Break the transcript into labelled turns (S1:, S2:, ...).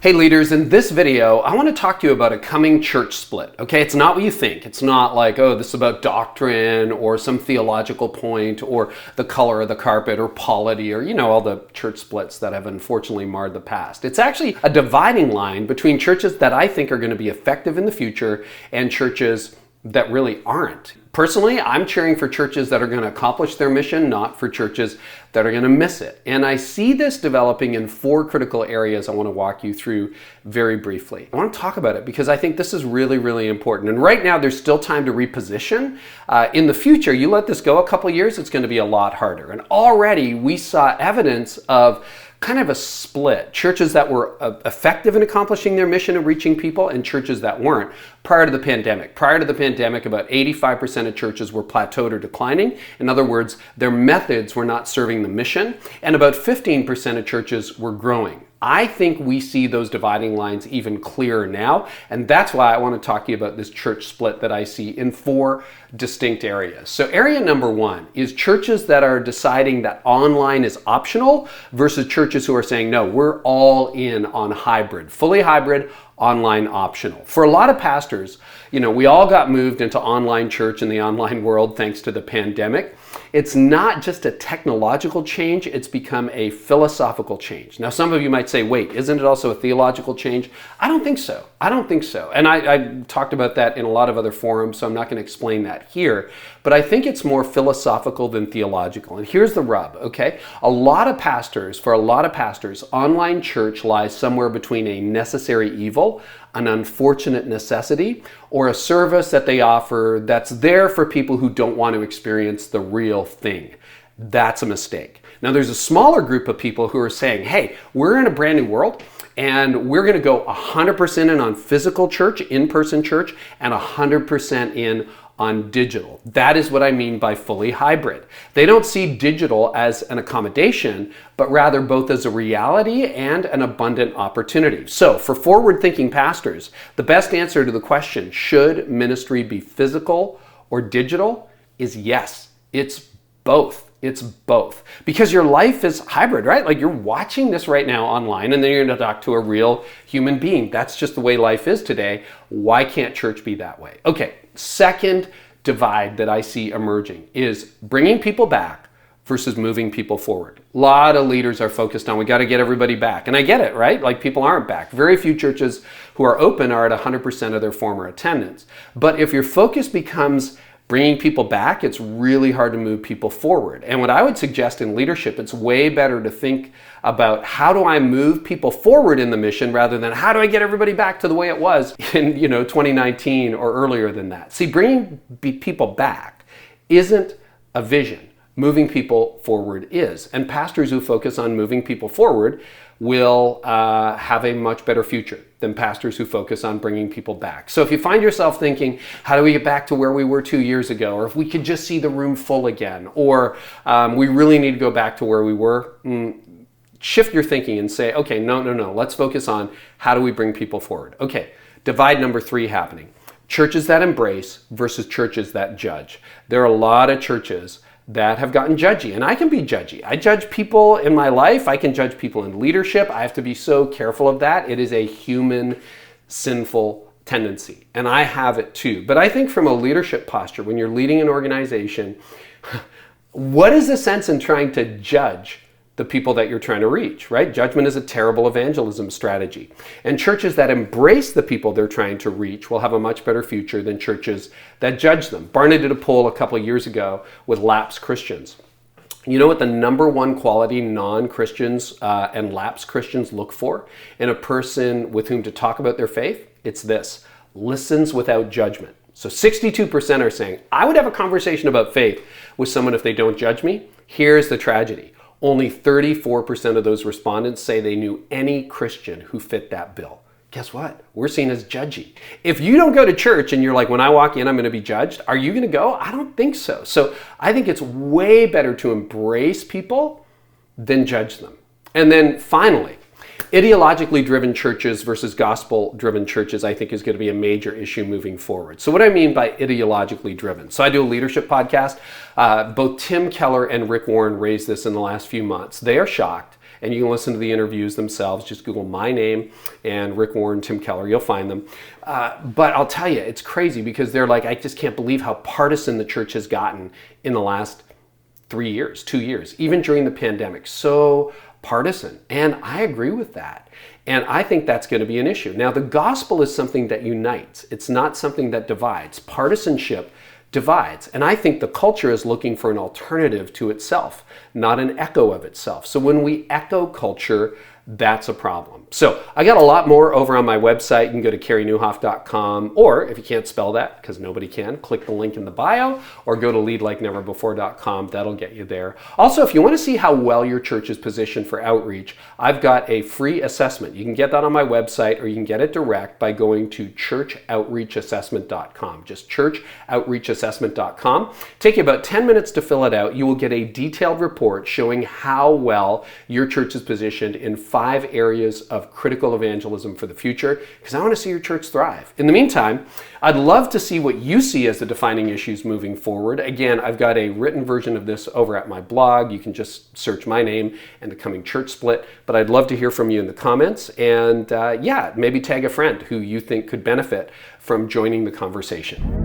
S1: Hey leaders, in this video, I want to talk to you about a coming church split, okay? It's not what you think. It's not like, oh, this is about doctrine or some theological point or the color of the carpet or polity or, all the church splits that have unfortunately marred the past. It's actually a dividing line between churches that I think are going to be effective in the future and churches that really aren't. Personally, I'm cheering for churches that are going to accomplish their mission, not for churches that are going to miss it. And I see this developing in 4 critical areas I want to walk you through very briefly. I want to talk about it because I think this is really, really important. And right now, there's still time to reposition. In the future, you let this go a couple years, it's going to be a lot harder. And already we saw evidence of kind of a split. Churches that were effective in accomplishing their mission of reaching people and churches that weren't prior to the pandemic. Prior to the pandemic, about 85% of churches were plateaued or declining. In other words, their methods were not serving the mission, and about 15% of churches were growing. I think we see those dividing lines even clearer now, and that's why I want to talk to you about this church split that I see in 4 distinct areas. So area number 1 is churches that are deciding that online is optional versus churches who are saying, no, we're all in on hybrid, fully hybrid, online optional. For a lot of pastors, we all got moved into online church in the online world thanks to the pandemic. It's not just a technological change, it's become a philosophical change. Now, some of you might say, wait, isn't it also a theological change? I don't think so. And I talked about that in a lot of other forums, so I'm not going to explain that here. But I think it's more philosophical than theological. And here's the rub, okay? For a lot of pastors, online church lies somewhere between a necessary evil, an unfortunate necessity, or a service that they offer that's there for people who don't want to experience the real thing. That's a mistake. Now, there's a smaller group of people who are saying, hey, we're in a brand new world, and we're going to go 100% in on physical church, in-person church, and 100% in on digital. That is what I mean by fully hybrid. They don't see digital as an accommodation, but rather both as a reality and an abundant opportunity. So for forward-thinking pastors, the best answer to the question, should ministry be physical or digital, is yes. It's both. It's both. Because your life is hybrid, right? Like you're watching this right now online and then you're going to talk to a real human being. That's just the way life is today. Why can't church be that way? Okay, second divide that I see emerging is bringing people back versus moving people forward. A lot of leaders are focused on, we got to get everybody back. And I get it, right? Like people aren't back. Very few churches who are open are at 100% of their former attendance. But if your focus becomes bringing people back, it's really hard to move people forward. And what I would suggest in leadership, it's way better to think about how do I move people forward in the mission rather than how do I get everybody back to the way it was in 2019 or earlier than that. See, bringing people back isn't a vision. Moving people forward is. And pastors who focus on moving people forward will have a much better future than pastors who focus on bringing people back. So if you find yourself thinking, how do we get back to where we were 2 years ago? Or if we could just see the room full again? Or we really need to go back to where we were? Shift your thinking and say, okay, no. Let's focus on how do we bring people forward? Okay, divide number 3 happening. Churches that embrace versus churches that judge. There are a lot of churches that have gotten judgy, and I can be judgy. I judge people in my life. I can judge people in leadership. I have to be so careful of that. It is a human, sinful tendency, and I have it too. But I think from a leadership posture, when you're leading an organization, what is the sense in trying to judge the people that you're trying to reach, right? Judgment is a terrible evangelism strategy. And churches that embrace the people they're trying to reach will have a much better future than churches that judge them. Barna did a poll a couple of years ago with lapsed Christians. You know what the number 1 quality non-Christians and lapsed Christians look for in a person with whom to talk about their faith? It's this: listens without judgment. So 62% are saying, I would have a conversation about faith with someone if they don't judge me. Here's the tragedy. Only 34% of those respondents say they knew any Christian who fit that bill. Guess what? We're seen as judgy. If you don't go to church and you're like, when I walk in, I'm going to be judged, are you going to go? I don't think so. So I think it's way better to embrace people than judge them. And then finally, ideologically driven churches versus gospel-driven churches, I think, is going to be a major issue moving forward. So what do I mean by ideologically driven? So I do a leadership podcast. Both Tim Keller and Rick Warren raised this in the last few months. They are shocked and you can listen to the interviews themselves. Just Google my name and Rick Warren, Tim Keller, you'll find them. But I'll tell you, it's crazy because they're like, I just can't believe how partisan the church has gotten in the last 3 years, 2 years, even during the pandemic. So partisan. And I agree with that. And I think that's going to be an issue. Now, the gospel is something that unites. It's not something that divides. Partisanship divides. And I think the culture is looking for an alternative to itself, not an echo of itself. So when we echo culture, that's a problem. So I got a lot more over on my website. You can go to careynieuwhof.com, or if you can't spell that, because nobody can, click the link in the bio, or go to leadlikeneverbefore.com. That'll get you there. Also, if you want to see how well your church is positioned for outreach, I've got a free assessment. You can get that on my website, or you can get it direct by going to churchoutreachassessment.com. Just churchoutreachassessment.com. Take you about 10 minutes to fill it out. You will get a detailed report showing how well your church is positioned in 5 areas of critical evangelism for the future, because I want to see your church thrive. In the meantime, I'd love to see what you see as the defining issues moving forward. Again, I've got a written version of this over at my blog. You can just search my name and the coming church split, but I'd love to hear from you in the comments, and maybe tag a friend who you think could benefit from joining the conversation.